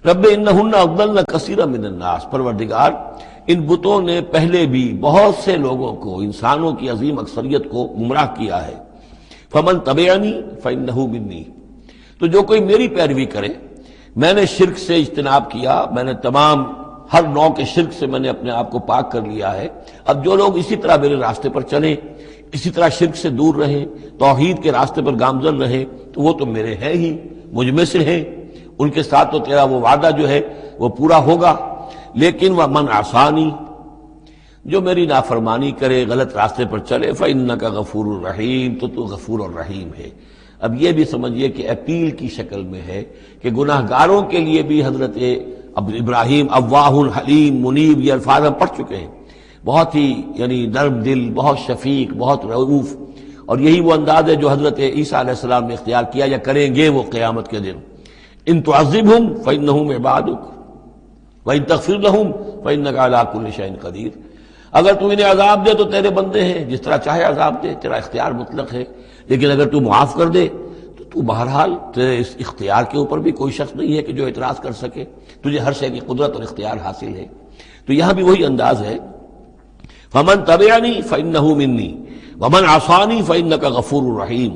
رب انہن اضللن کثیرا من الناس، پروردگار ان بتوں نے پہلے بھی بہت سے لوگوں کو، انسانوں کی عظیم اکثریت کو گمراہ کیا ہے۔ فمن تبعنی فانہ منی، تو جو کوئی میری پیروی کرے، میں نے شرک سے اجتناب کیا، میں نے تمام ہر نوع کے شرک سے میں نے اپنے آپ کو پاک کر لیا ہے۔ اب جو لوگ اسی طرح میرے راستے پر چلیں، اسی طرح شرک سے دور رہیں، توحید کے راستے پر گامزن رہیں، تو وہ تو میرے ہیں ہی، مجھ میں سے ہیں، ان کے ساتھ تو تیرا وہ وعدہ جو ہے وہ پورا ہوگا۔ لیکن ومن عصانی، جو میری نافرمانی کرے، غلط راستے پر چلے، فإنک غفور الرحیم، تو غفور الرحیم ہے۔ اب یہ بھی سمجھیے کہ اپیل کی شکل میں ہے کہ گناہ گاروں کے لیے بھی حضرت ابراہیم اواہ حلیم منیب، یہ الفاظ ہم پڑھ چکے ہیں، بہت ہی یعنی نرم دل، بہت شفیق، بہت رؤوف، اور یہی وہ انداز ہے جو حضرت عیسیٰ علیہ السلام نے اختیار کیا یا کریں گے وہ قیامت کے دن۔ ان تعذبہم فإنہم عبادک وإن تغفر لہم فإنک علی کل شیء قدیر، اگر تو انہیں عذاب دے تو تیرے بندے ہیں، جس طرح چاہے عذاب دے، تیرا اختیار مطلق ہے، لیکن اگر تو معاف کر دے تو بہرحال تیرے اس اختیار کے اوپر بھی کوئی شخص نہیں ہے کہ جو اعتراض کر سکے، تجھے ہر شے کی قدرت اور اختیار حاصل ہے۔ تو یہاں بھی وہی انداز ہے، فمن تبعنی فإنہ منی ومن عصانی فإنک غفور رحیم۔